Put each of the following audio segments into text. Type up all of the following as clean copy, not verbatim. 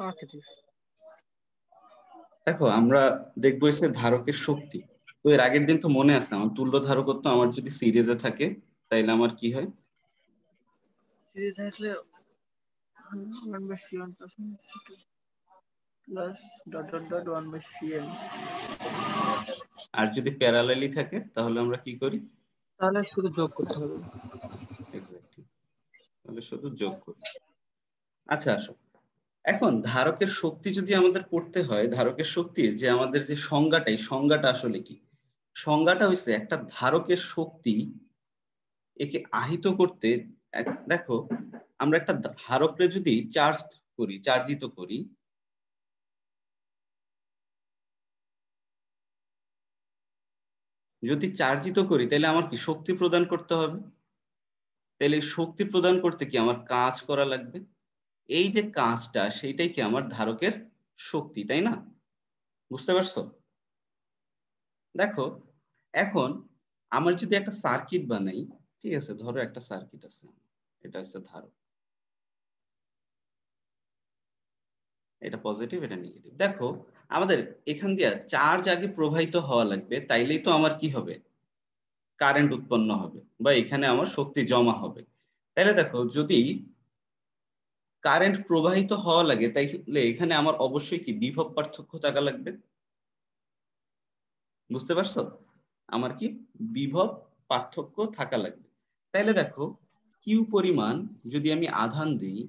আচ্ছা ঠিক আছে। দেখো আমরা দেখবো এসে ধারকের শক্তি। তো এর আগের দিন তো মনে আছে আমার তুল্য ধারকত্ব আমার যদি সিরিজে থাকে তাইলে আমার কি হয়? সিরিজ থাকলে 1/c1 plus 1/c2 plus dot dot dot 1/cn। আর যদি প্যারালালি থাকে তাহলে আমরা কি করি? তাহলে শুধু যোগ করতে হবে। এক্স্যাক্টলি, তাহলে শুধু যোগ করি। আচ্ছা আসো, এখন ধারকের শক্তি যদি আমাদের পড়তে হয়, ধারকের শক্তির যে আমাদের যে সংজ্ঞাটা, এই সংজ্ঞাটা আসলে কি? সংজ্ঞাটা হইছে একটা ধারকের শক্তি একে আহিত করতে। দেখো আমরা একটা ধারককে যদি চার্জ করি, চার্জিত করি, যদি চার্জিত করি তাহলে আমার কি শক্তি প্রদান করতে হবে। তাহলে এই শক্তি প্রদান করতে কি আমার কাজ করা লাগবে। এই যে কাজটা সেইটাই কি আমার ধারকের শক্তি, তাই না? বুঝতে পারছো? দেখো এখন আমার যদি একটা সার্কিট বানাই, ঠিক আছে, ধরো একটা সার্কিট আছে, এটা হচ্ছে ধারক, এটা পজিটিভ এটা নেগেটিভ। দেখো আমাদের এখান দিয়ে চার্জ আগে প্রবাহিত হওয়া লাগবে, তাইলেই তো আমার কি হবে, কারেন্ট উৎপন্ন হবে বা এখানে আমার শক্তি জমা হবে। তাহলে দেখো যদি কারেন্ট প্রবাহিত হওয়া লাগে তাইলে এখানে আমার অবশ্যই কি বিভব পার্থক্য থাকা লাগবে। বুঝতে পারছো? আমার কি বিভব পার্থক্য থাকা লাগবে। তাইলে দেখো কিউ পরিমাণ যদি আমি আধান দিই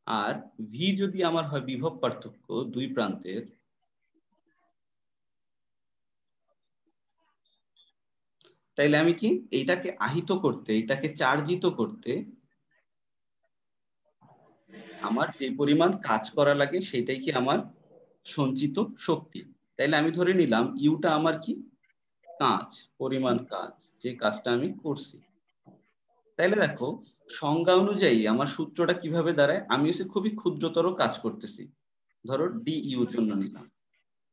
আর ভি যদি আমার হয় বিভব পার্থক্য দুই প্রান্তের, তাইলে আমি কি এইটাকে আহিত করতে, এটাকে চার্জিত করতে আমার যে পরিমাণ কাজ করা লাগে সেটাই কি আমার সঞ্চিত শক্তি। তাইলে আমি ধরে নিলাম ইউটা আমার কি কাজ, পরিমাণ কাজ, যে কাজটা আমি করছি। তাইলে দেখো সংজ্ঞা অনুযায়ী আমার সূত্রটা কিভাবে দাঁড়ায়, আমি হচ্ছে খুবই ক্ষুদ্রতর কাজ করতেছি, ধরো ডি ইউর জন্য নিলাম।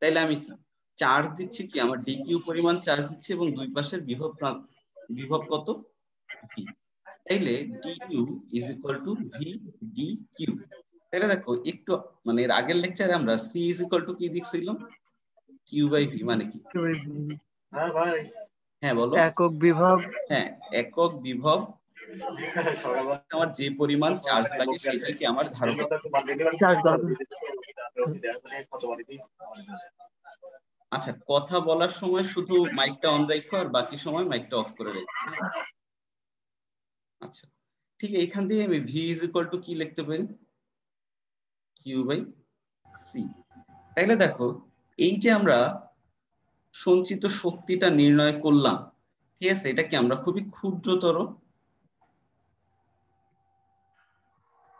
তাইলে আমি কি চার্জ দিচ্ছি, কি আমার ডি কিউ পরিমাণ চার্জ দিচ্ছি এবং দুই পাশের বিভব বিভব কত, ভি। তাইলে d U is equal to V d Q. তাহলে দেখো একটু মানে এর আগের লেকচারে আমরা সি ইজ ইকুয়াল টু কি দেখছিলাম, কিউ বাই ভি মানে কি? হ্যাঁ ভাই, হ্যাঁ বলো। একক বিভব। হ্যাঁ, একক বিভব আমার যে পরিমাণ চার্জ লাগে সেটাই কি আমার ধারকত্ব। চার্জ দরকার। আচ্ছা কথা বলার সময় শুধু মাইকটা অন রাখো আর বাকি সময় মাইকটা অফ করে রাখো, হ্যাঁ? আচ্ছা ঠিক এইখান থেকে আমি ভি ইজ ইকুয়াল টু কি লিখতে পারি, কিউ বাই সি। তাইলে দেখো এই যে আমরা সঞ্চিত শক্তিটা নির্ণয় করলাম, ঠিক আছে, এটা কি আমরা খুবই ক্ষুদ্রতর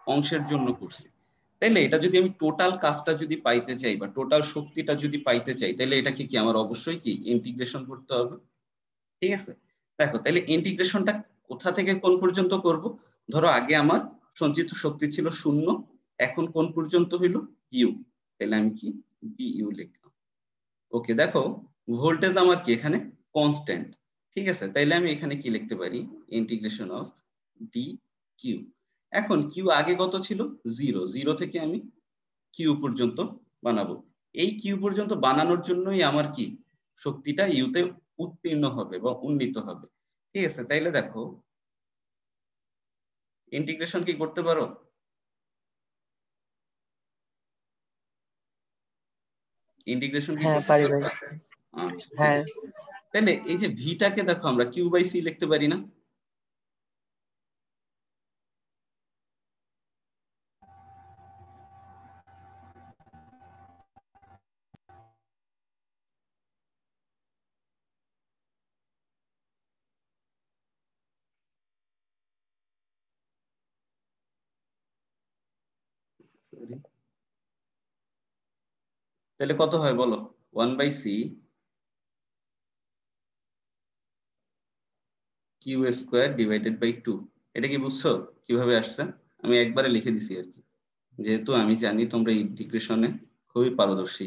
অংশের জন্য করছি। তাইলে এটা যদি আমি টোটাল কাজটা যদি পাইতে চাই বা টোটাল শক্তিটা যদি পাইতে চাই তাহলে এটাকে কি আমার অবশ্যই কি ইন্টিগ্রেশন করতে হবে। ঠিক আছে, দেখো তাহলে ইন্টিগ্রেশনটা কোথা থেকে কোন পর্যন্ত করব। ধরো আগে আমার সঞ্চিত শক্তি ছিল 0, এখন কোন পর্যন্ত হইল ইউ, তাহলে আমি কি বি ইউ লিখলাম। ওকে দেখো ভোল্টেজ আমার কি এখানে কনস্ট্যান্ট, ঠিক আছে, তাইলে আমি এখানে কি লিখতে পারি, ইন্টিগ্রেশন অফ ডি কিউ। এখন কিউ আগে কত ছিল 0, 0 থেকে আমি কিউ পর্যন্ত বানাবো। এই কিউ পর্যন্ত বানানোর জন্যই আমার কি শক্তিটা ইউতে উত্তীর্ণ হবে বা উন্নীত হবে। ঠিক আছে, তাইলে দেখো ইন্টিগ্রেশন কি করতে পারো, ইন্টিগ্রেশন কি হ্যাঁ করতে পারি ভাই। পারবা? আচ্ছা ঠিক হ্যাঁ। আছে, তাহলে এই যে ভিটাকে দেখো আমরা কিউ বাই সি লিখতে পারি না? Sorry. তাহলে কত হয় বলো, 1/c Q square divided by 2। এটা কি বুঝছো কিভাবে আসছে? আমি একবারে লিখে দিছি আর কি, যেহেতু আমি জানি তোমরা ইন্টিগ্রেশনে খুবই পারদর্শী।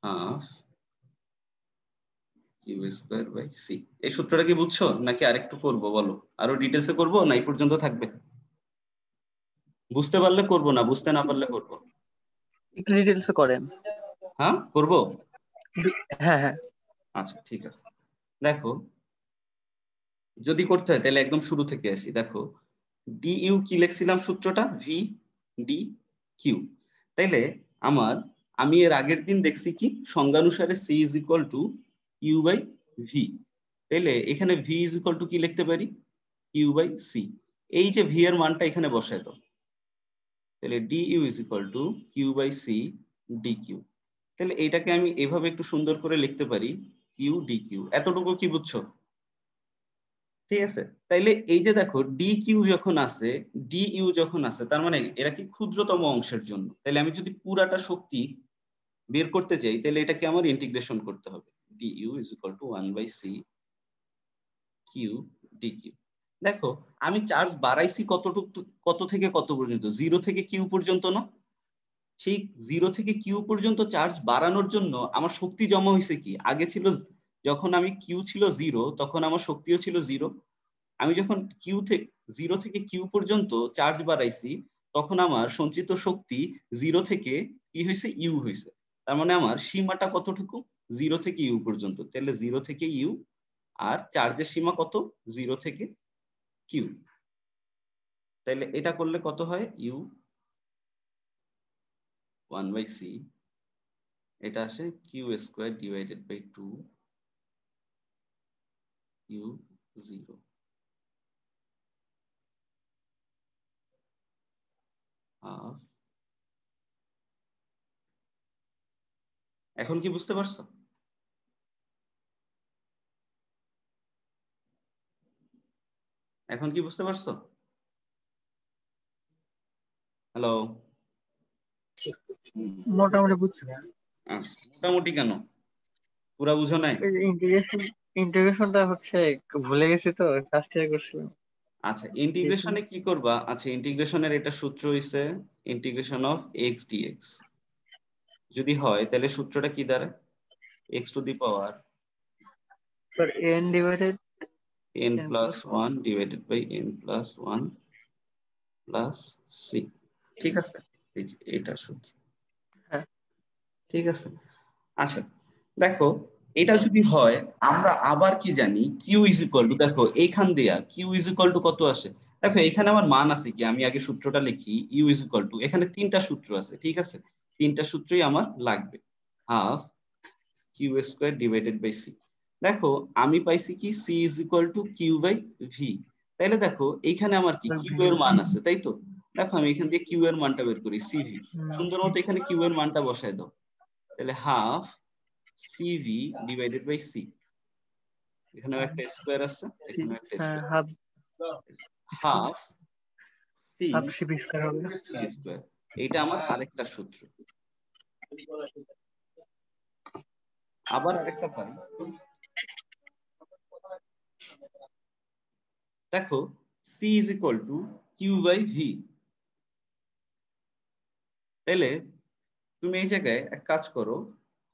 Half Q square by C. এই সূত্রটা কি বুঝছো নাকি আরেকটু করবো বলো, আরো ডিটেলসে করবো না এই পর্যন্ত থাকবে? বুঝতে পারলে করব, না বুঝতে না পারলে করব? একটু ডিটেইলস করেন। হ্যাঁ করব। হ্যাঁ হ্যাঁ আচ্ছা ঠিক আছে, দেখো যদি করতে হয় তাহলে একদম শুরু থেকে আসি। দেখো ডি ইউ কি লিখছিলাম সূত্রটা, ভি ডি কিউ। তাইলে আমি এর আগের দিন দেখছি কি সংজ্ঞানুসারে C is equal to Q by V. তাইলে এখানে ভি ইজ ইকুয়াল টু কি লিখতে পারি, কিউ বাই সি। এই যে ভি এর মানটা এখানে বসায় দাও, তাহলে d U is equal to Q by C d Q. তাহলে এইটাকে আমি এভাবে একটু সুন্দর করে লিখতে পারি, কিউ ডি কিউ। এতটুকু কি বুঝছো? ঠিক আছে, তাইলে এই যে দেখো ডি কিউ যখন আছে, ডি ইউ যখন আছে, তার মানে এরা কি ক্ষুদ্রতম অংশের জন্য। তাহলে আমি যদি পুরাটা শক্তি বের করতে চাই তাহলে এটাকে আমার ইন্টিগ্রেশন করতে হবে। D U is equal to 1/c Q d Q. দেখো আমি চার্জ বাড়াইছি কতটুকু, কত থেকে কত পর্যন্ত, 0 থেকে কিউ পর্যন্ত না? সেই 0 থেকে কিউ পর্যন্ত চার্জ বাড়ানোর জন্য আমার শক্তি জমা হয়েছে কি, আগে ছিল যখন আমি কিউ ছিল 0 তখন আমার শক্তিও ছিল 0। আমি যখন কিউ থেকে 0 থেকে কিউ পর্যন্ত চার্জ বাড়াইছি তখন আমার সঞ্চিত শক্তি 0 থেকে কি হয়েছে, ইউ হয়েছে। তার মানে আমার সীমাটা কতটুকু, 0 থেকে ইউ পর্যন্ত। তাহলে 0 থেকে ইউ, আর চার্জের সীমা কত, 0 থেকে কিউ। তাহলে এটা করলে কত হয়, ইউ 1/c, এটা আসে Q square divided by 2 U 0। এখন কি বুঝতে পারছো? এখন কি বুঝতে পারছো? হ্যালো, মোটামুটি বুঝছি। মোটামুটি কেন, পুরা বুঝো নাই? ইন্টিগ্রেশনটা হচ্ছে ভুলে গেছি তো, ফার্স্ট ইয়ার করছিলাম। আচ্ছা ইন্টিগ্রেশনে কি করবা, আচ্ছা ইন্টিগ্রেশনের এটা সূত্র হইছে ইন্টিগ্রেশন অফ এক্স ডিএক্স। যদি হয় তাহলে সূত্রটা কি দাঁড়ায়, x to the power n divided n plus 1 divided by n plus 1 plus C. ঠিক আছে, এই যে এটা সূত্র। হ্যাঁ ঠিক আছে, আচ্ছা দেখো এটা যদি হয় আমরা আবার কি জানি, কিউ ইজ ইকুয়াল টু, দেখো এইখান দিয়া কিউ ইজ ইকুয়াল টু কত আসে। দেখো এখানে আমার মান আছে কি, আমি আগে সূত্রটা লিখি, ইউ ইজ ইকুয়াল টু, এখানে তিনটা সূত্র আছে। ঠিক আছে, তিনটা সূত্রই আমার লাগবে, half Q square divided by C. দেখো আমি পাইছি কি C is equal to Q by V. তাইলে দেখো এইখানে আমার কি কিউ এর মান আছে, তাই তো? দেখো আমি এখান দিয়ে কিউ এর মানটা বের করি, সিভি। সুন্দর মতো এখানে কিউ এর মানটা বসায় দাও, তাহলে half CV divided by C. এখানেও একটা স্কোয়ার আছে, এখানেও একটা square, half half C half CV square হবে। স্কোয়ার। এইটা আমার আরেকটা সূত্র। আবার আরেকটা পাই, দেখো C is equal to Q by V. তাহলে তুমি এই জায়গায় এক কাজ করো,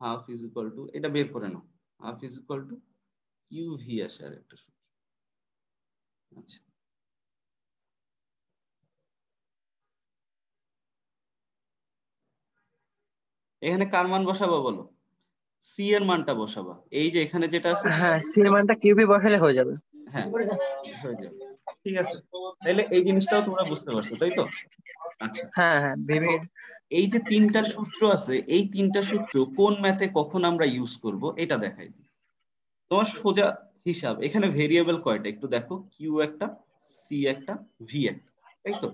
হাফ ইজ ইকুয়াল টু, এটা বের করে নাও, half is equal to Q V আসে আর একটা সূত্র। আচ্ছা এখানে কার মান বসাবা বলো, সি এর মানটা বসাবা, এই যে এখানে যেটা আছে। হ্যাঁ সি এর মানটা কিউবি বসালে হয়ে যাবে। হ্যাঁ হয়ে যাবে, ঠিক আছে। তাহলে এই জিনিসটাও তোমরা বুঝতে পারছো তাই তো? আচ্ছা হ্যাঁ হ্যাঁ ভেবে এই যে তিনটা সূত্র আছে, এই তিনটা সূত্র কোন ম্যাথে কখন আমরা ইউজ করব এটা দেখাই দিই। তোমার সোজা হিসাব, এখানে ভেরিয়েবল কয়টা একটু দেখো, কিউ একটা, সি একটা, ভি একটা, তাই তো?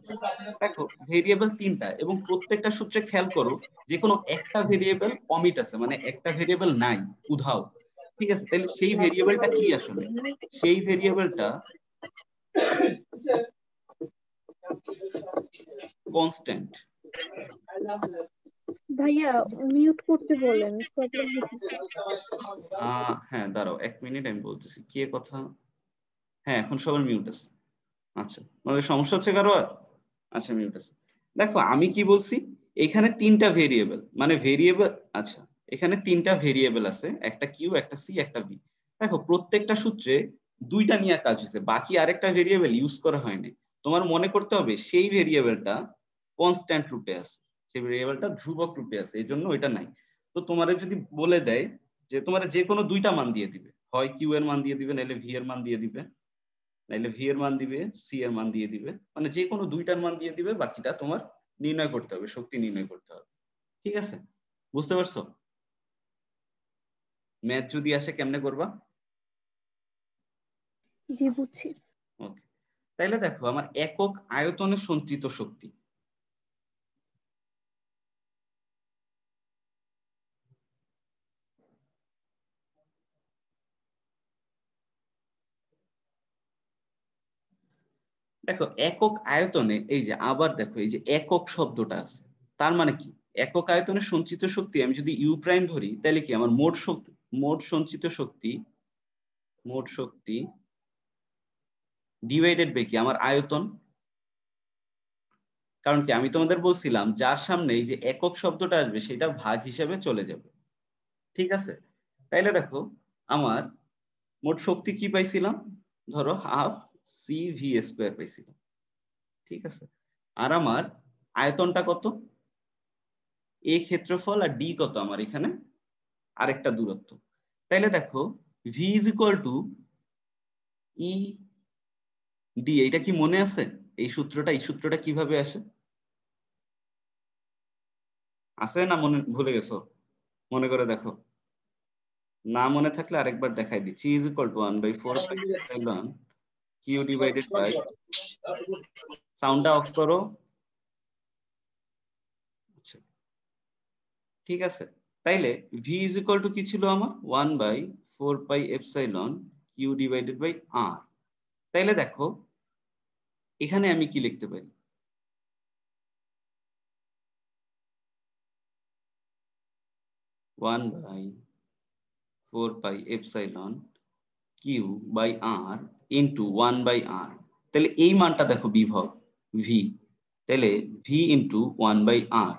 দেখো ভেরিয়েবল তিনটা, এবং প্রত্যেকটা সূত্রে খেয়াল করো যে কোনো একটা ভেরিয়েবল অমিট আছে, মানে একটা ভেরিয়েবল নাই, উধাও। ঠিক আছে, তাহলে সেই ভেরিয়েবলটা কি আসলে, সেই ভেরিয়েবলটা কনস্ট্যান্ট। ভাইয়া মিউট করতে বলেন, প্রবলেম হচ্ছে। হ্যাঁ দাঁড়াও 1 মিনিট, আমি বলতেছি কে কথা। হ্যাঁ এখন সবার মিউট আছে। আচ্ছা আমাদের সমস্যা হচ্ছে কারো আর? আচ্ছা মিউট আছে। দেখো আমি কি বলছি, এখানে তিনটা ভেরিয়েবল, মানে ভেরিয়েবল, আচ্ছা এখানে তিনটা ভেরিয়েবল আছে, একটা কিউ, একটা সি, একটা ভি। দেখো প্রত্যেকটা সূত্রে দুইটা নিয়ে কাজ হয়েছে, বাকি আরেকটা ভেরিয়েবল ইউজ করা হয়নি। তোমার মনে করতে হবে সেই ভেরিয়েবলটা কনস্ট্যান্ট রূপে আছে, সেই ভেরিয়েবলটা ধ্রুবক রূপে আছে, এই জন্য ওইটা নাই। তো তোমারে যদি বলে দেয় যে তোমারে যে কোনো দুইটা মান দিয়ে দিবে, হয় কিউ এর মান দিয়ে দিবে, নাইলে ভি এর মান দিয়ে দিবে, নাইলে ভি এর মান দিবে, সি এর মান দিয়ে দিবে, মানে যে কোনো দুইটার মান দিয়ে দিবে, বাকিটা তোমার নির্ণয় করতে হবে, শক্তি নির্ণয় করতে হবে। ঠিক আছে, বুঝতে পারছো? ম্যাথ যদি আসে কেমনে করবা? জি বুঝছি। ওকে, তাইলে দেখো আমার একক আয়তনে সঞ্চিত শক্তি, দেখো একক আয়তনে, এই যে আবার দেখো এই যে একক শব্দটা আছে, তার মানে কি একক আয়তনে সঞ্চিত শক্তি আমি যদি ইউ প্রাইম ধরি, তাহলে কি আমার মোট সঞ্চিত শক্তি, মোট শক্তি ডিভাইডেড বাই কি আমার আয়তন। কারণ কি আমি তোমাদের বলছিলাম যার সামনে এই যে একক শব্দটা আসবে সেটা ভাগ হিসেবে চলে যাবে। ঠিক আছে, তাইলে দেখো আমার মোট শক্তি কি পাইছিলাম, ধরো হাফ সি ভি স্কোয়ার পাইছিলাম। ঠিক আছে, আর আমার আয়তনটা কত, এ ক্ষেত্রফল, আর ডি কত আমার এখানে আরেকটা দূরত্ব। তাইলে দেখো V is equal two E D, এইটা কি মনে আছে? এই সূত্রটা কিভাবে আসে? আছে না মনে ভুলে গেছো? মনে করে দেখো, না মনে থাকলে আরেকবার দেখাই দিচ্ছি। Is equal to 1/4 Q divided by, সাউন্ডটা অফ করো। আচ্ছা, ঠিক আছে, তাইলে ভি ইজ ইকুয়াল টু কি ছিল আমার 1/4 কিউ ডিভাইডেড বাই আর। তাইলে দেখো এখানে আমি কি লিখতে পারি, 1/4 Q by R into 1/r। তাহলে এই মানটা দেখো বিভব ভি, তাহলে ভি ইন্টু 1/r।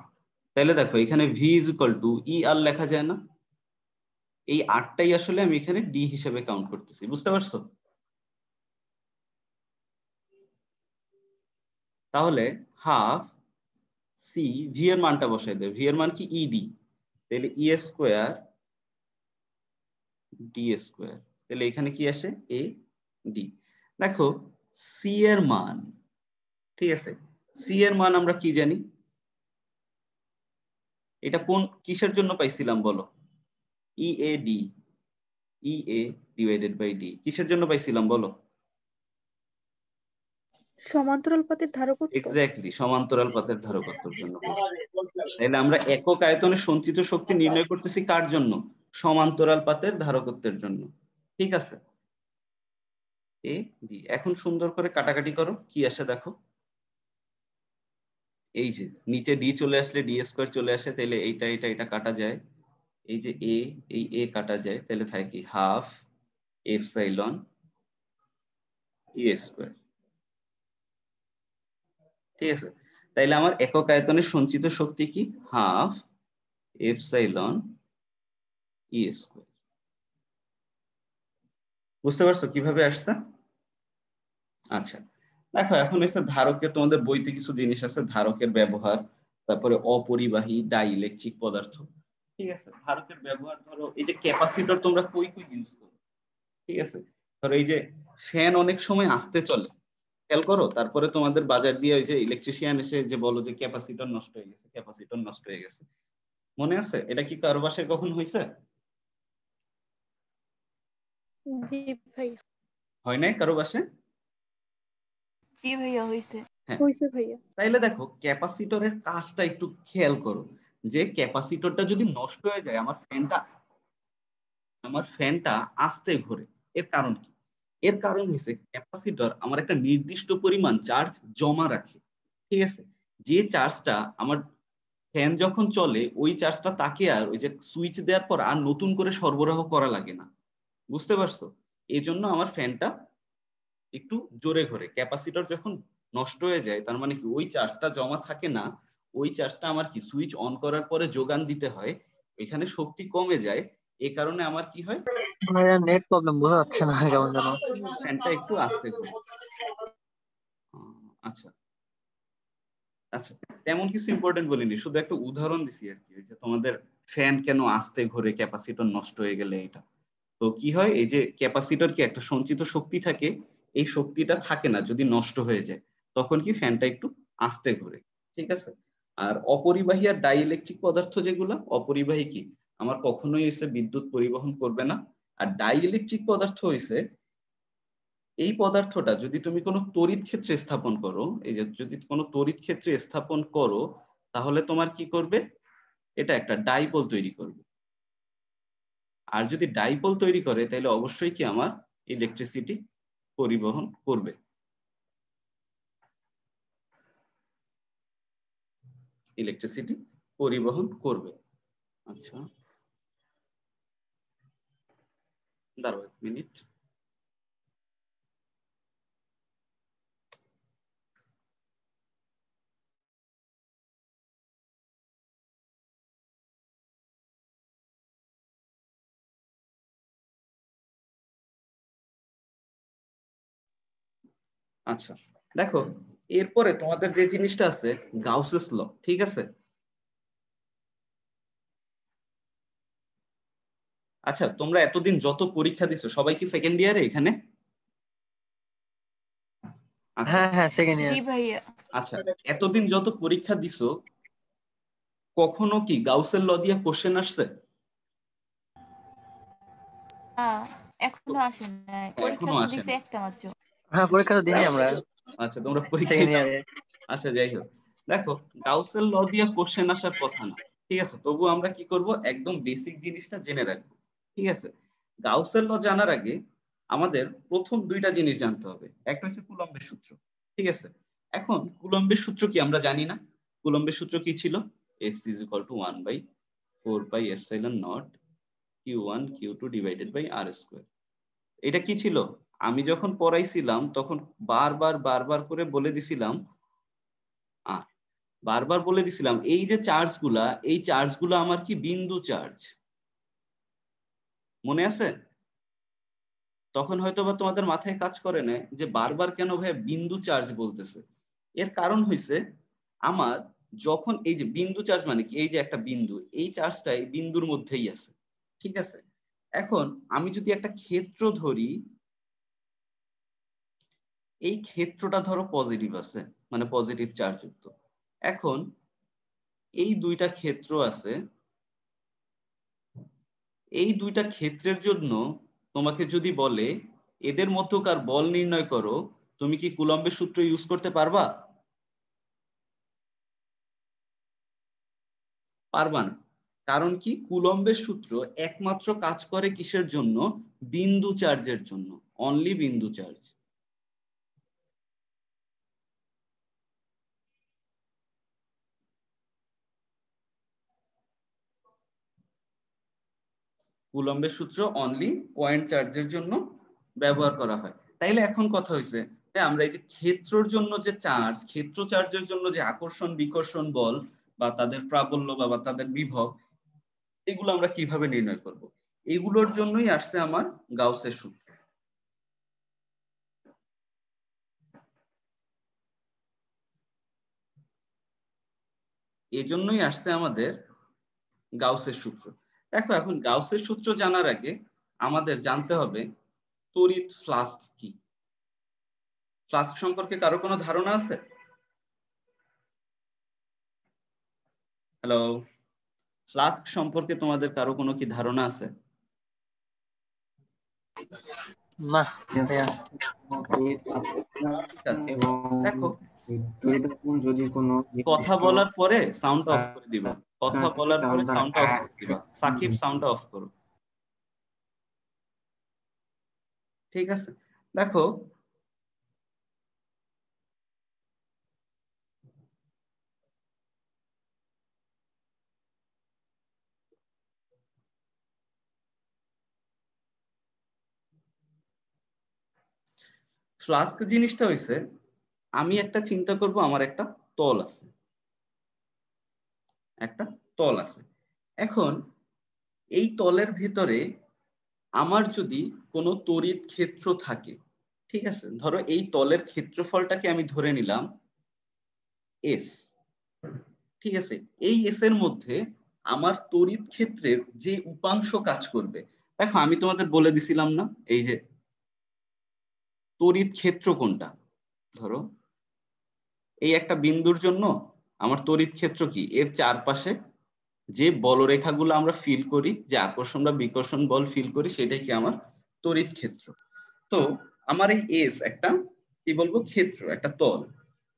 তাহলে দেখো এখানে ভি ইজ ইকুয়াল টু ই আর লেখা যায় না, এই আরটাই আসলে আমি এখানে ডি হিসেবে কাউন্ট করতেছি। বুঝতে পারছো? তাহলে হাফ সি, ভি এর মানটা বসাই দেবে, ভি এর মান কি ইডি, তাহলে ই স্কোয়ার ডি স্কোয়ার, তাহলে এখানে কি আসে এ ডি। দেখো সি এর মান, ঠিক আছে, সি এর মান আমরা কি জানি, এটা কোন কিসের জন্য পাইছিলাম বলো? E A D, E A divided by D কিসের জন্য পাইছিলাম বলো? সমান্তরাল পাতের ধারকত্ব। এক্স্যাক্টলি, সমান্তরাল পথের ধারকত্বের জন্য পাইছি। তাহলে আমরা একক আয়তনে সঞ্চিত শক্তি নির্ণয় করতেছি কার জন্য? সমান্তরাল পাতের ধারকত্বের জন্য। ঠিক আছে, এ ডি। এখন সুন্দর করে কাটাকাটি করো, কি আসে দেখো। এই যে নিচে ডি চলে আসলে ডি স্কোয়ার চলে আসে, তাহলে এইটা এটা এটা কাটা যায়, এই যে এ, এই এ কাটা যায়, তাহলে থাকে কি হাফ এপসাইলন ই স্কোয়ার। ঠিক আছে, তাইলে আমার একক আয়তনে সঞ্চিত শক্তি কি হাফ এপসাইলন ই স্কোয়ার। বুঝতে পারছো কিভাবে আসছে? আচ্ছা, দেখো এখন এসে ধারকের, তোমাদের বইতে কিছু জিনিস আছে ধারকের ব্যবহার, তারপরে অপরিবাহী ডাইইলেকট্রিক পদার্থ। ঠিক আছে, ধারকের ব্যবহার ধরো এই যে ক্যাপাসিটর তোমরা কই কই ইউজ করো। ঠিক আছে, ধরো এই যে ফ্যান অনেক সময় আস্তে চলে, খেয়াল করো, তারপরে তোমাদের বাজার দিয়ে ওই যে ইলেকট্রিশিয়ান এসে যে বলো যে ক্যাপাসিটর নষ্ট হয়ে গেছে, ক্যাপাসিটর নষ্ট হয়ে গেছে। মনে আছে? এটা কি কারো বাসায় কখন হয়েছে? জি ভাইয়া। হয় নাই কারো বাসায়? জি ভাইয়া হইছে। হ্যাঁ, হইছে ভাইয়া। তাইলে দেখো ক্যাপাসিটরের কাজটা একটু খেয়াল করো, যে ক্যাপাসিটরটা যদি নষ্ট হয়ে যায় আমার ফ্যানটা আস্তে ঘোরে। এর কারণ কি? এর কারণ হচ্ছে ক্যাপাসিটর আমার একটা নির্দিষ্ট পরিমাণ চার্জ জমা রাখে। ঠিক আছে, যে চার্জটা আমার ফ্যান যখন চলে ওই চার্জটা তাকে আর ওই যে সুইচ দেওয়ার পর আর নতুন করে সরবরাহ করা লাগে না। বুঝতে পারছো? এই জন্য আমার ফ্যানটা একটু জোরে ঘোরে। ক্যাপাসিটর যখন নষ্ট হয়ে যায় তার মানে কি ওই চার্জটা জমা থাকে না, ওই চার্জটা আমার কি সুইচ অন করার পরে যোগান দিতে হয়, এখানে শক্তি কমে যায়। এই কারণে আমার কি হয়, ভাইয়া নেট প্রবলেম, বোঝা যাচ্ছে না কেমন যেন। ফ্যানটা একটু আস্তে ঘোরে। আচ্ছা, আচ্ছা, তেমন কিছু ইম্পর্টেন্ট বলিনি, শুধু একটা উদাহরণ দিছি আর কি, যে তোমাদের ফ্যান কেন আস্তে ঘুরে ক্যাপাসিটর নষ্ট হয়ে গেলে এটা। তো কি হয়, এই যে ক্যাপাসিটর কি একটা সঞ্চিত শক্তি থাকে, এই শক্তিটা থাকে না যদি নষ্ট হয়ে যায়, তখন কি ফ্যানটা একটু আস্তে ঘুরে। ঠিক আছে। আর অপরিবাহী আর ডাইইলেকট্রিক পদার্থ যেগুলো, অপরিবাহী কি আমার কখনোই এসে বিদ্যুৎ পরিবহন করবে না, আর ডাইইলেকট্রিক পদার্থ হইছে এই পদার্থটা যদি তুমি কোনো তড়িৎ ক্ষেত্রে স্থাপন করো, এই যে যদি কোনো তড়িৎ ক্ষেত্রে স্থাপন করো, তাহলে তোমার কি করবে, এটা একটা ডাইপোল তৈরি করবে। আর যদি ডাইপোল তৈরি করে তাহলে অবশ্যই কি আমার ইলেকট্রিসিটি পরিবহন করবে। ইলেকট্রিসিটি পরিবহন করবে। আচ্ছা, দাঁড়াও 1 মিনিট। আচ্ছা দেখো, এরপরে তোমাদের যে জিনিসটা আছে গাউসেস ল, ঠিক আছে। আচ্ছা, তোমরা এতদিন যত পরীক্ষা দিছো সবাই কি সেকেন্ড ইয়ারে এখানে? আচ্ছা হ্যাঁ হ্যাঁ সেকেন্ড জি ইয়ার। ভাইয়া। আচ্ছা, এতদিন যত পরীক্ষা দিছো কখনো কি গাউসের ল দিয়ে কোশ্চেন আসছে? এখনো আসে নাই, পরীক্ষা এখনো তো আসে দিছে না। একটা মাত্র। হ্যাঁ পরীক্ষা তো দিইনি আমরা আচ্ছা, তোমরা পরীক্ষা সেকেন্ড ইয়ারে। আচ্ছা যাই হোক, দেখো গাউসের ল দিয়ে কোশ্চেন আসার কথা না, ঠিক আছে, তবু আমরা কি করব, একদম বেসিক জিনিসটা জেনে রাখবো। ঠিক আছে, গাউসের ল জানার আগে আমাদের প্রথম দুইটা জিনিস জানতে হবে, একটা হচ্ছে কুলম্বের সূত্র। ঠিক আছে, এখন কুলম্বের সূত্র কি আমরা জানি না? কুলম্বের সূত্র কি ছিল? x = 1/4πε0 q1 q2 divided by r²। এটা কি ছিল? আমি যখন পড়াইছিলাম তখন বারবার বারবার করে বলে দিছিলাম, বারবার বলে দিছিলাম এই যে চার্জগুলা, এই চার্জগুলো আমার কি বিন্দু চার্জ, মনে আছে? তখন হয়তো বা তোমাদের মাথায় কাজ করে না যে বারবার কেন ভাই বিন্দু চার্জ বলতেছে। এর কারণ হইছে, আমার যখন এই যে বিন্দু চার্জ মানে কি, এই যে একটা বিন্দু, এই চার্জটাই বিন্দুর মধ্যেই আছে। ঠিক আছে, এখন আমি যদি একটা ক্ষেত্র ধরি, এই ক্ষেত্রটা ধরো পজিটিভ আছে, মানে পজিটিভ চার্জ যুক্ত। এখন এই দুইটা ক্ষেত্র আছে, এই দুইটা ক্ষেত্রের জন্য তোমাকে যদি বলে এদের মধ্যকার বল নির্ণয় করো, তুমি কি কুলম্বের সূত্র ইউজ করতে পারবা? পারবা না। কারণ কি, কুলম্বের সূত্র একমাত্র কাজ করে কিসের জন্য? বিন্দু চার্জের জন্য, অনলি বিন্দু চার্জ। কুলম্বের সূত্র অনলি পয়েন্ট চার্জের জন্য ব্যবহার করা হয়। তাইলে এখন কথা হইছে, আমরা এই যে ক্ষেত্রের জন্য যে চার্জ, ক্ষেত্র চার্জের জন্য যে আকর্ষণ বিকর্ষণ বল বা তাদের প্রাবল্য বা তাদের বিভব, এগুলো আমরা কিভাবে নির্ণয় করব? এগুলোর জন্যই আসছে আমার গাউসের সূত্র। এজন্যই আসছে আমাদের গাউসের সূত্র। দেখো, এখন গাউসের সূত্র জানার আগে আমাদের জানতে হবে তড়িৎ ফ্লাস্ক কি। ফ্লাস্ক সম্পর্কে কারো কোনো ধারণা আছে? হ্যালো, ফ্লাস্ক সম্পর্কে তোমাদের কারো কোনো কি ধারণা আছে? না দেখো, যদি কোনো কথা বলার পরে সাউন্ড অফ করে দিবা, কথা বলার পরে সাউন্ড অফ করে দিবা। সাকিব, সাউন্ড অফ করো। ঠিক আছে, দেখো ফ্লাস্ক জিনিসটা হইছে, আমি একটা চিন্তা করব আমার একটা তল আছে, একটা তল আছে। এখন এই তলের ভিতরে আমার যদি কোনো তড়িৎ ক্ষেত্র থাকে, ঠিক আছে, ধরো এই তলের ক্ষেত্রফলটাকে আমি ধরে নিলাম এস। ঠিক আছে, এই এস এর মধ্যে আমার তড়িৎ ক্ষেত্রের যে উপাংশ কাজ করবে, দেখো আমি তোমাদের বলে দিছিলাম না এই যে তড়িৎ ক্ষেত্র কোনটা, ধরো এই একটা বিন্দুর জন্য আমার তড়িৎ ক্ষেত্র কি, এর চারপাশে যে বলরেখাগুলো আমরা ফিল করি, যে আকর্ষণ বা বিকর্ষণ বল ফিল করি, সেটাই কি আমার তড়িৎ ক্ষেত্র। তো আমার এই এস একটা কি বলবো ক্ষেত্র, একটা তল।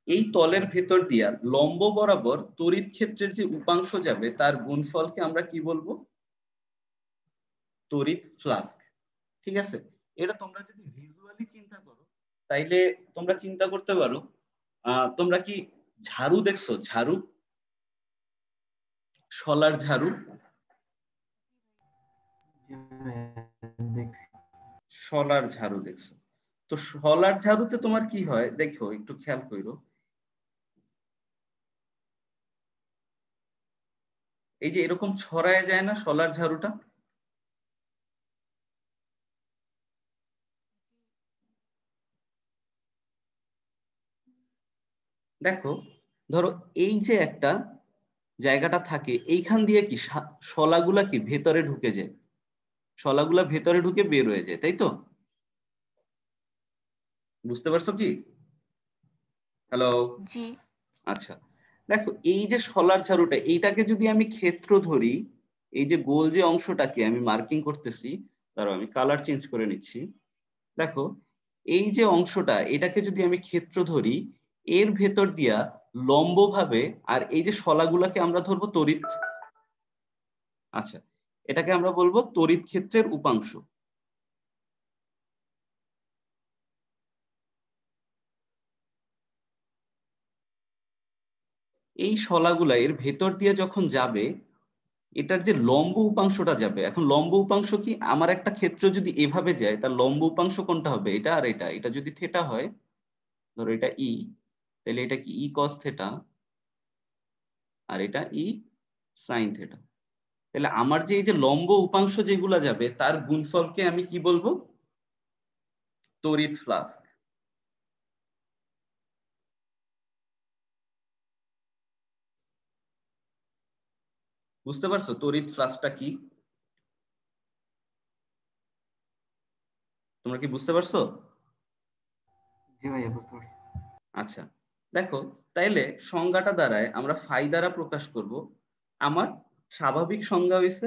এই তলের ভেতর দিয়া লম্ব বরাবর তড়িৎ ক্ষেত্রের যে উপাংশ যাবে তার গুণফলকে আমরা কি বলবো, তড়িৎ ফ্লাক্স। ঠিক আছে, এটা তোমরা যদি ভিজুয়ালি চিন্তা করো তাইলে তোমরা চিন্তা করতে পারো, তোমরা কি ঝাড়ু দেখছো, ঝাড়ু, শলার ঝাড়ু, দেখছি। শলার ঝাড়ু দেখছো? তো শলার ঝাড়ুতে তোমার কি হয় দেখো, একটু খেয়াল করো, এই যে এরকম ছড়ায় যায় না শলার ঝাড়ুটা, দেখো ধরো এই যে একটা জায়গাটা থাকে, এইখান দিয়ে কি শলাগুলা কি ভেতরে ঢুকে যায়, শলাগুলা ভেতরে ঢুকে বের হয়ে যায়, তাই তো? বুঝতে পারছো কি? হ্যালো? জি। আচ্ছা, দেখো এই যে শলার ঝাড়ুটা, এইটাকে যদি আমি ক্ষেত্র ধরি, এই যে গোল যে অংশটাকে আমি মার্কিং করতেছি, দাঁড়াও আমি কালার চেঞ্জ করে নিচ্ছি, দেখো এই যে অংশটা, এটাকে যদি আমি ক্ষেত্র ধরি, এর ভেতর দিয়া লম্বভাবে, আর এই যে শলাগুলাকে আমরা ধরবো তড়িৎ, আচ্ছা এটাকে আমরা বলবো তড়িৎ ক্ষেত্রের উপাংশ। এই শলাগুলা এর ভেতর দিয়ে যখন যাবে, এটার যে লম্ব উপাংশটা যাবে, এখন লম্ব উপাংশ কি, আমার একটা ক্ষেত্র যদি এভাবে যায় তার লম্ব উপাংশ কোনটা হবে, এটা আর এটা, এটা যদি থিটা হয়, ধরো এটা ই, তাহলে এটা কি ই কস থিটা, আর এটা ই সাইন থিটা। তাহলে আমার যে এই যে লম্ব উপাংশ যেগুলা যাবে তার গুণফলকে আমি কি বলবো, তড়িৎ ফ্লাক্স। বুঝতে পারছো তড়িৎ ফ্লাক্সটা কি? তোমরা কি বুঝতে পারছো? জি ভাইয়া বুঝতে পারছি। আচ্ছা, দেখো তাইলে সংজ্ঞাটা দ্বারায় আমরা ফাই দ্বারা প্রকাশ করব। আমার স্বাভাবিক সংজ্ঞা হইছে,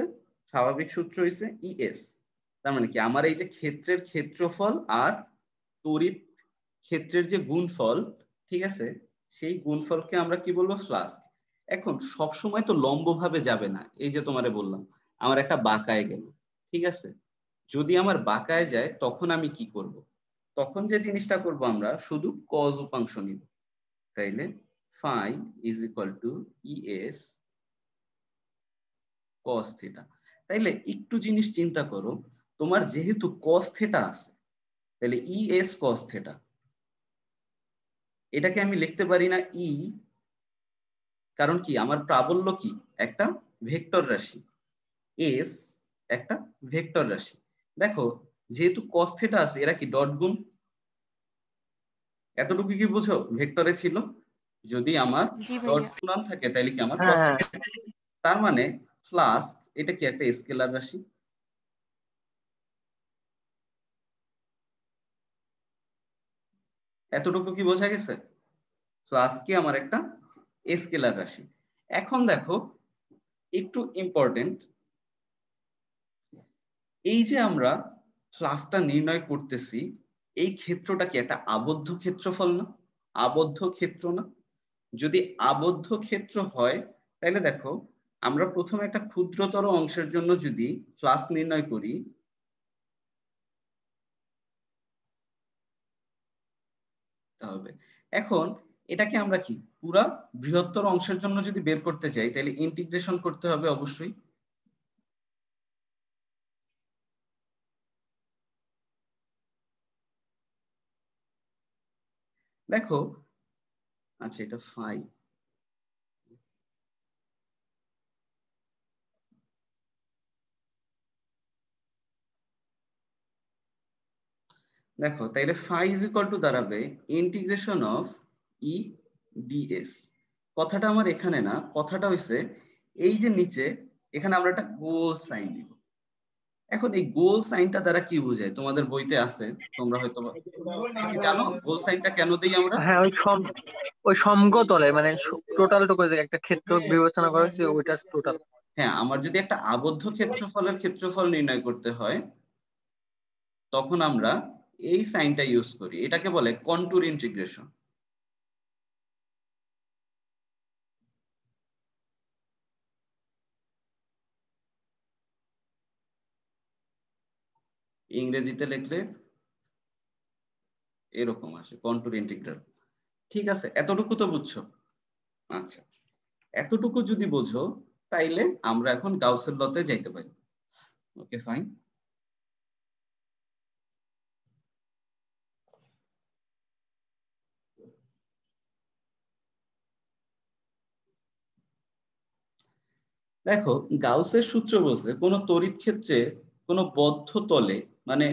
স্বাভাবিক সূত্র হইছে ইএস। তার মানে কি, আমার এই যে ক্ষেত্রের ক্ষেত্রফল আর তড়িৎ ক্ষেত্রের যে গুণফল, ঠিক আছে, সেই গুণফলকে আমরা কি বলবো, ফ্লাক্স। এখন সব সময় তো লম্ব ভাবে যাবে না, এই যে তোমারে বললাম আমার একটা বাঁকায় গেল, ঠিক আছে, যদি আমার বাঁকায় যায় তখন আমি কি করব, তখন যে জিনিসটা করব আমরা শুধু কজ উপাংশ নিব। তাইলে phi is equal to E S থিটা। তাইলে একটু জিনিস চিন্তা করো, তোমার যেহেতু কস থিটা আছে, তাহলে ইএস কস থিটা, এটাকে আমি লিখতে পারি না ই, কারণ কি আমার প্রাবল্য কি একটা ভেক্টর রাশি, এস একটা ভেক্টর রাশি। দেখো যেহেতু কস থিটা আছে, এরা কি ডট গুণ, এতটুকু কি বুঝো ভেক্টরে ছিল, যদি আমার জি ডট ভাইয়া। গুণান থাকে তাহলে কি আমার হ্যাঁ cos হ্যাঁ থাকে। তার মানে প্লাস এটা কি একটা স্কেলার রাশি, এতটুকু কি বোঝা গেছে? প্লাস কি আমার একটা স্কেলার রাশি। এখন দেখো একটু ইম্পর্টেন্ট, এই যে আমরা ফ্লাক্সটা নির্ণয় করতেছি, এই ক্ষেত্রটা কি একটা আবদ্ধ ক্ষেত্রফল না, আবদ্ধ ক্ষেত্র না? যদি আবদ্ধ ক্ষেত্র হয় তাহলে দেখো আমরা প্রথমে একটা ক্ষুদ্রতর অংশের জন্য যদি ফ্লাক্স নির্ণয় করি, হবে। এখন এটাকে আমরা কি পুরা বৃহত্তর অংশের জন্য যদি বের করতে চাই তাহলে ইন্টিগ্রেশন করতে হবে অবশ্যই। দেখো আচ্ছা এটা ফাই, দেখো তাইলে ফাই ইজ ইকুয়াল টু দাঁড়াবে ইন্টিগ্রেশন অফ ই ডিএস। কথাটা আমার এখানে না, কথাটা হইছে এই যে নিচে এখানে আমরা একটা গোল সাইন দিব। এখন এই গোল সাইনটা দ্বারা কি বোঝায় তোমাদের বইতে আছে, তোমরা হয়তো এটা কি জানো গোল সাইনটা কেন দেই আমরা? হ্যাঁ, ওই সমগতলে মানে টোটাল টুকু যে একটা ক্ষেত্র বিবেচনা করা হয়েছে ওইটা টোটাল। হ্যাঁ, আমার যদি একটা আবদ্ধ ক্ষেত্রফলের ক্ষেত্রফল নির্ণয় করতে হয় তখন আমরা এই সাইনটা ইউজ করি, এটাকে বলে কন্টুর ইন্টিগ্রেশন। ইংরেজিতে লিখলে এরকম আসে কন্টুর ইন্টিগ্রাল। ঠিক আছে, এতটুকু তো বুঝছো? আচ্ছা, এতটুকু যদি বোঝো তাইলে আমরা এখন গাউসের লতে যাইতে পারি। Okay fine. দেখো গাউসের সূত্র বলছে কোন তড়িৎ ক্ষেত্রে কোন বদ্ধ তলে, মানে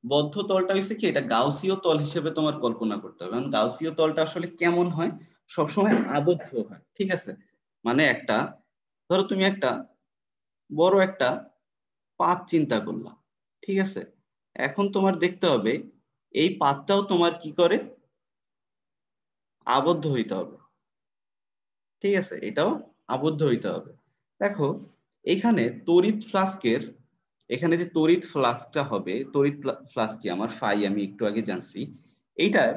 বদ্ধ তলটা হচ্ছে কি, এটা গাউসীয় তল হিসেবে তোমার কল্পনা করতে হবে। কারণ গাউসীয় তলটা আসলে কেমন হয়, সবসময় আবদ্ধ হয়। ঠিক আছে, মানে একটা ধরো তুমি একটা বড় একটা পাত চিন্তা করলা, ঠিক আছে, এখন তোমার দেখতে হবে এই পাতটাও তোমার কি করে আবদ্ধ হইতে হবে। ঠিক আছে, এটাও আবদ্ধ হইতে হবে। দেখো এখানে তড়িৎ ফ্লাস্কের, এখানে যে তড়িৎ ফ্লাস্কটা হবে, তড়িৎ ফ্লাস্ক কি আমার ফাই আমি একটু আগে জানছি, এইটার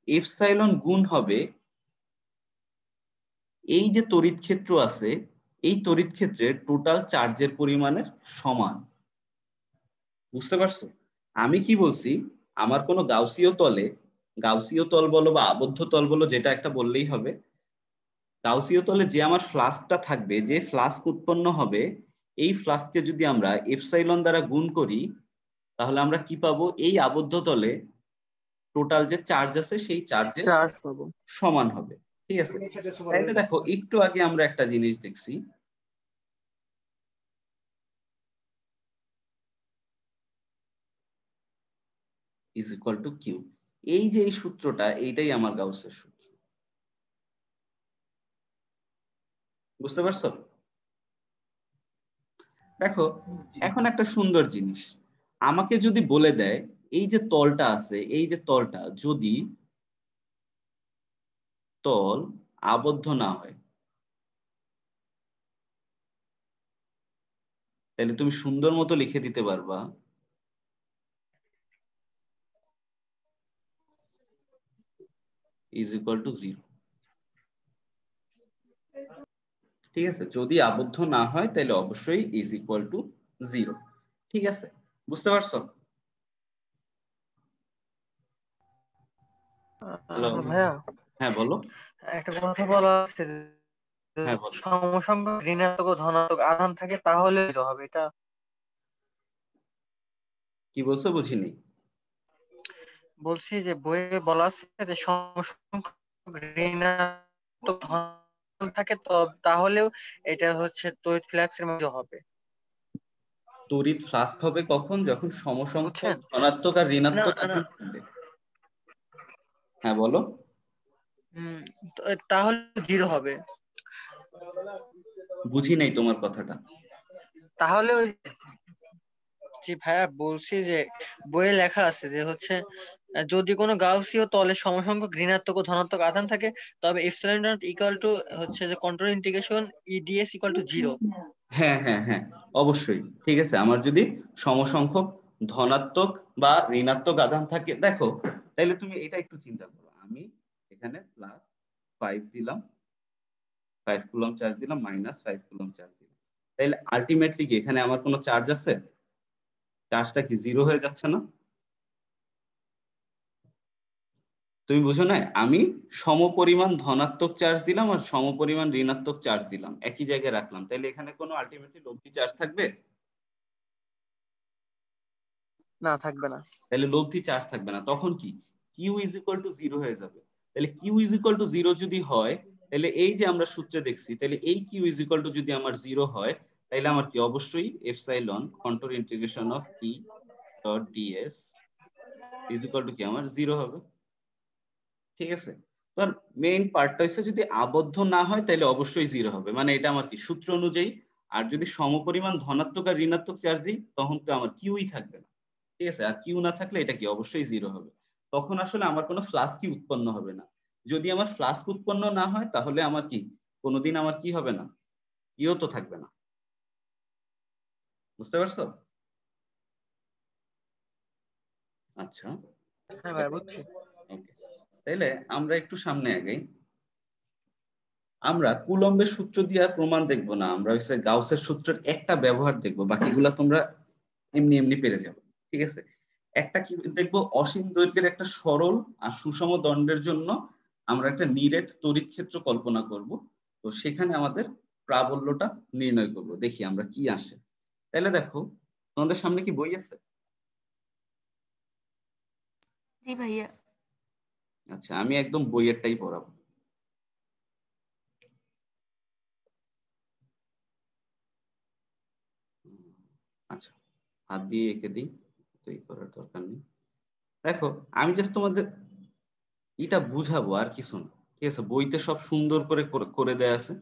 এপসাইলন গুণ হবে এই যে তড়িৎ ক্ষেত্র আছে এই তড়িৎ ক্ষেত্রের টোটাল চার্জের পরিমাণের সমান। বুঝতে পারছো? আমি কি বলছি, আমার কোনো গাউসীয় তলে, গাউসীয় তল বলো বা আবদ্ধ তল বলো, যেটা একটা বললেই হবে, গাউসীয় তলে যে আমার ফ্লাস্কটা থাকবে, যে ফ্লাস্ক উৎপন্ন হবে, এই ফ্লাস্ককে যদি আমরা এপসাইলন দ্বারা গুণ করি তাহলে আমরা কি পাবো, এই আবদ্ধ তলে টোটাল যে চার্জ আছে সেই চার্জের চার্জ পাবো। সমান হবে। ঠিক আছে, তাইলে দেখো একটু আগে আমরা একটা জিনিস দেখছি, ইজ ইকুয়াল টু কিউ। এই যে এই সূত্রটা, এইটাই আমার গাউসের সূত্র। বুঝতে পারছো? দেখো এখন একটা সুন্দর জিনিস, আমাকে যদি বলে দেয় এই যে তলটা আছে, এই যে তলটা যদি তল আবদ্ধ না হয় তাহলে তুমি সুন্দর মতো লিখে দিতে পারবা ইজ ইকুয়াল টু 0। ঠিক আছে, যদি আবদ্ধ না হয় তাহলে অবশ্যই ইজ ইকুয়াল টু 0। ঠিক আছে, বুঝতে পারছো? হ্যালো, ভাইয়া হ্যাঁ বলো। একটা কথা বলা আছে যে হ্যাঁ বলো, সমসংখ্যক ঋণাত্মক ও ধনাত্মক আধান থাকে তাহলে zero হবে, এটা কি বলছো বুঝিনি। বলছি যে বইয়ে বলা আছে যে সমসংখ্যক ঋণাত্মক ধন থাকে তো তাহলেও এটা হচ্ছে তড়িৎ ফ্লাক্সের মধ্যে হবে। তড়িৎ ফ্লাস্ক হবে কখন, যখন সমসংখ্যক বুঝছেন? ধনাত্মক আর না ঋণাত্মক না, আধান থাকবে। হ্যাঁ বলো। তাহলে জিরো হবে। বুঝি নাই তোমার কথাটা। তাহলে জি ভাইয়া, বলছি যে বইয়ে লেখা আছে যে হচ্ছে যদি কোনো গাউসীয় তলে সমসংখ্যক ঋণাত্মক ও ধনাত্মক আধান থাকে তবে এপসাইলন নট ইকুয়াল টু হচ্ছে যে control integration EDS equal to 0। হ্যাঁ হ্যাঁ হ্যাঁ, অবশ্যই। ঠিক আছে, আমার যদি সমসংখ্যক ধনাত্মক বা ঋণাত্মক আধান থাকে, দেখো তাহলে তুমি এটা একটু চিন্তা করো, আমি এখানে +5 দিলাম, 5 কুলম্ব চার্জ দিলাম, -5 কুলম্ব চার্জ দিলাম, তাহলে আলটিমেটলি কি এখানে আমার কোনো চার্জ আছে? চার্জটা কি 0 হয়ে যাচ্ছে না? তুমি বুঝো না, আমি সমপরিমাণ ধনাত্মক চার্জ দিলাম আর সমপরিমাণ ঋণাত্মক চার্জ দিলাম, একই জায়গায় রাখলাম, তাহলে এখানে কোনো আলটিমেটলি লব্ধি চার্জ থাকবে? না, থাকবে না। তাহলে লব্ধি চার্জ থাকবে না, তখন কি কিউ ইজ ইকুয়াল টু 0 হয়ে যাবে। তাহলে কিউ ইজ ইকুয়াল টু 0 যদি হয় তাহলে এই যে আমরা সূত্রে দেখছি, তাহলে এই কিউ ইজ ইকুয়াল টু যদি আমার 0 হয় তাহলে আমার কি অবশ্যই epsilon control integration of T dot DS is equal two কি আমার 0 হবে। ঠিক আছে, তোর মেইন পার্টটা হচ্ছে যদি আবদ্ধ না হয় তাহলে অবশ্যই 0 হবে, মানে এটা আমার কি সূত্র অনুযায়ী। আর যদি সমপরিমাণ ধনাত্মক আর ঋণাত্মক চার্জ দিই তখন তো আমার কিউই থাকবে না, ঠিক আছে। আর কিউ না থাকলে এটা কি অবশ্যই 0 হবে। তখন আসলে আমার কোনো ফ্লাস্কই উৎপন্ন হবে না। যদি আমার ফ্লাস্ক উৎপন্ন না হয় তাহলে আমার কি কোনোদিন আমার কি হবে না, ইও তো থাকবে না। বুঝতে পারছো? আচ্ছা, হ্যাঁ ভাই বুঝছি। তাহলে আমরা একটু সামনে আগাই। আমরা কুলম্বের সূত্র দিয়ে আর প্রমাণ দেখব না, আমরা হচ্ছে গাউসের সূত্রের একটা ব্যবহার দেখব, বাকিগুলা তোমরা এমনি এমনি পেরে যাবে, ঠিক আছে। একটা কি দেখবো, অসীম দৈর্ঘ্যের একটা সরল আর সুষম দণ্ডের জন্য আমরা একটা নিরেট তড়িৎ ক্ষেত্র কল্পনা করব। তো সেখানে আমাদের প্রাবল্যটা নির্ণয় করব, দেখি আমরা কি আসে। তাহলে দেখো তোমাদের সামনে কি বই আছে? জি ভাইয়া। আচ্ছা, আমি একদম বইয়েরটাই পড়াবো। আচ্ছা, হাত দিয়ে এঁকে দিই, তো এই করার দরকার নেই। দেখো আমি জাস্ট তোমাদের এটা বুঝাবো আর কিছু না, ঠিক আছে। বইতে সব সুন্দর করে করে দেয়া আছে,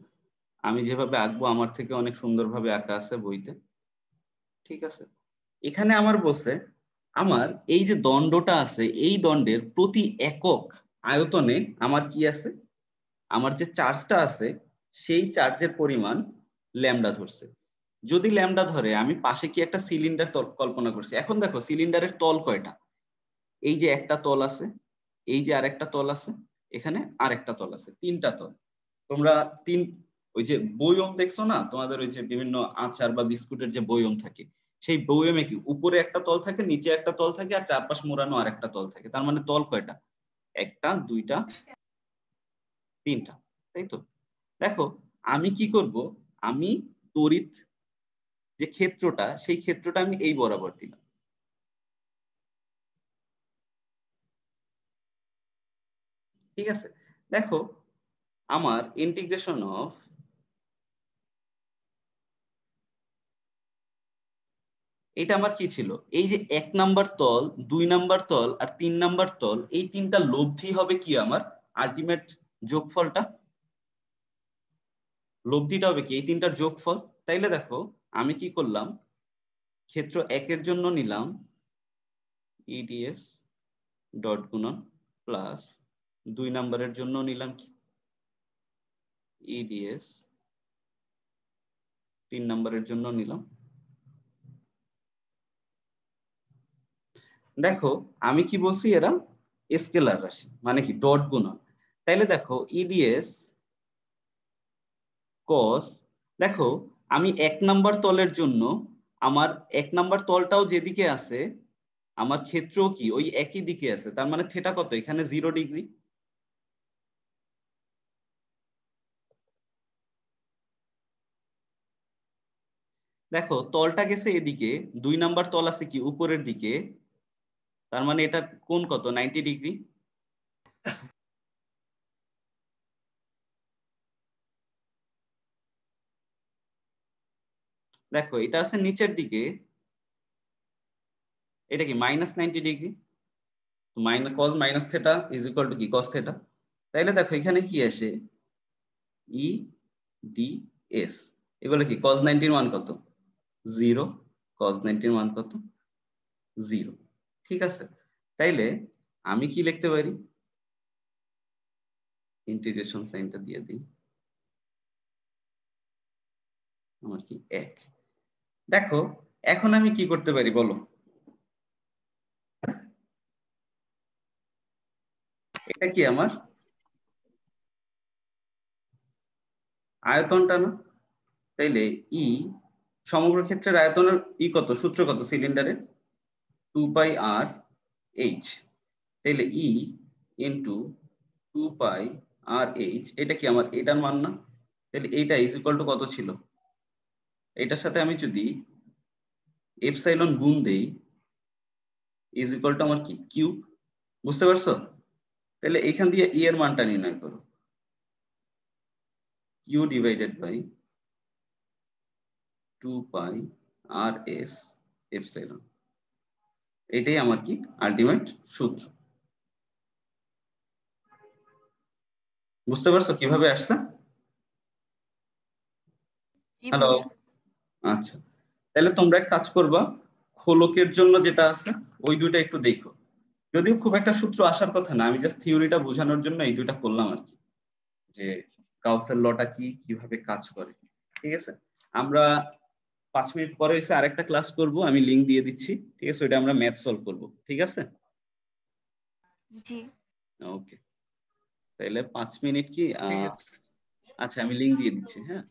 আমি যেভাবে আঁকবো আমার থেকে অনেক সুন্দরভাবে আঁকা আছে বইতে, ঠিক আছে। এখানে আমার বলছে আমার এই যে দণ্ডটা আছে এই দণ্ডের প্রতি একক আয়তনে আমার কি আছে, আমার যে চার্জটা আছে সেই চার্জের পরিমাণ ল্যামডা ধরছে। যদি ল্যামডা ধরে আমি পাশে কি একটা সিলিন্ডার কল্পনা করছি। এখন দেখো সিলিন্ডারের তল কয়টা, এই যে একটা তল আছে, এই যে আরেকটা তল আছে, এখানে আরেকটা তল আছে, তিনটা তল। তোমরা ওই যে বয়ম দেখছো না তোমাদের, ওই যে বিভিন্ন আচার বা বিস্কুটের যে বয়ম থাকে, সেই বয়মে কি উপরে একটা তল থাকে, নিচে একটা তল থাকে, আর চারপাশ মোড়ানো আরেকটা তল থাকে। তার মানে তল কয়টা, একটা, দুইটা, তিনটা, তাই তো। দেখো আমি কি করব, আমি তড়িৎ যে ক্ষেত্রটা সেই ক্ষেত্রটা আমি এই বরাবর দিলাম, ঠিক আছে। দেখো আমার ইন্টিগ্রেশন অফ এটা আমার কি ছিল, এই যে 1 নাম্বার তল, 2 নাম্বার তল আর 3 নাম্বার তল, এই তিনটা লব্ধি হবে কি আমার আলটিমেট যোগফলটা, লব্ধিটা হবে কি এই তিনটার যোগফল। তাইলে দেখো আমি কি করলাম, ক্ষেত্র 1 এর জন্য নিলাম ইডিএস ডট গুণন প্লাস 2 নাম্বারের জন্য নিলাম কি ইডিএস, 3 নাম্বারের জন্য নিলাম। দেখো আমি কি বলছি, এরা স্কেলার রাশি, মানে কি ডট গুণন। তাইলে দেখো ইডিএস কস, দেখো আমি 1 নাম্বার তলের জন্য আমার 1 নাম্বার তলটাও যেদিকে আছে আমার ক্ষেত্র কি ওই একই দিকে আছে, তার মানে থেটা কত, এখানে 0 ডিগ্রি। দেখো তলটা গেছে এদিকে, 2 নাম্বার তল আছে কি উপরের দিকে, তার মানে এটা কোণ কত, 90 ডিগ্রি। দেখো এটা আছে নিচের দিকে, এটা কি -90 degree, cause minus theta is equal two কি কস থেটা। তাইলে দেখো এখানে কি আসে ই ডি এস, এগুলো কি কজ 90 এর মান কত 0, কজ 90 এর মান কত 0, ঠিক আছে। তাইলে আমি কি লিখতে পারি, ইন্টিগ্রেশন সাইনটা দিয়ে দিই, আমার কি 1। দেখো এখন আমি কি করতে পারি বলো, এটা কি আমার আয়তনটা না, তাইলে ই সমগ্র ক্ষেত্রের আয়তনের কত, সূত্র কত সিলিন্ডারের 2 পাই আর এইচ, তাইলে ই ইন্টু 2 পাই আর এইচ, এটা কি আমার এটার মান না, তাহলে এইটা ইজ ইকুয়াল টু কত ছিল, এটার সাথে আমি যদি এপসাইলন গুণ দেই ইজ ইকুয়াল টু আমার কি কিউ, বুঝতে পারছো। তাহলে এখান দিয়ে ই এর মানটা নির্ণয় করো, Q divided by 2 pi R S epsilon, এটাই আমার কি আলটিমেট সূত্র। বুঝতে পারছো কিভাবে আসছে? জি হ্যালো, ভাইয়া। আচ্ছা তাহলে তোমরা এক কাজ করবা, খোলকের জন্য যেটা আছে ওই দুইটা একটু দেখো, যদিও খুব একটা সূত্র আসার কথা না, আমি জাস্ট থিওরিটা বোঝানোর জন্য এই দুইটা করলাম আর কি, যে গাউসের লটা কি, কিভাবে কাজ করে। ঠিক আছে, আমরা 5 মিনিট পরে এসে আরেকটা ক্লাস করব, আমি লিংক দিয়ে দিচ্ছি। ঠিক আছে, ওইটা আমরা ম্যাথ সলভ করব। ঠিক আছে, জি ওকে। তাহলে 5 মিনিট কি ঠিক আছে। আচ্ছা আমি লিংক দিয়ে দিচ্ছি, হ্যাঁ।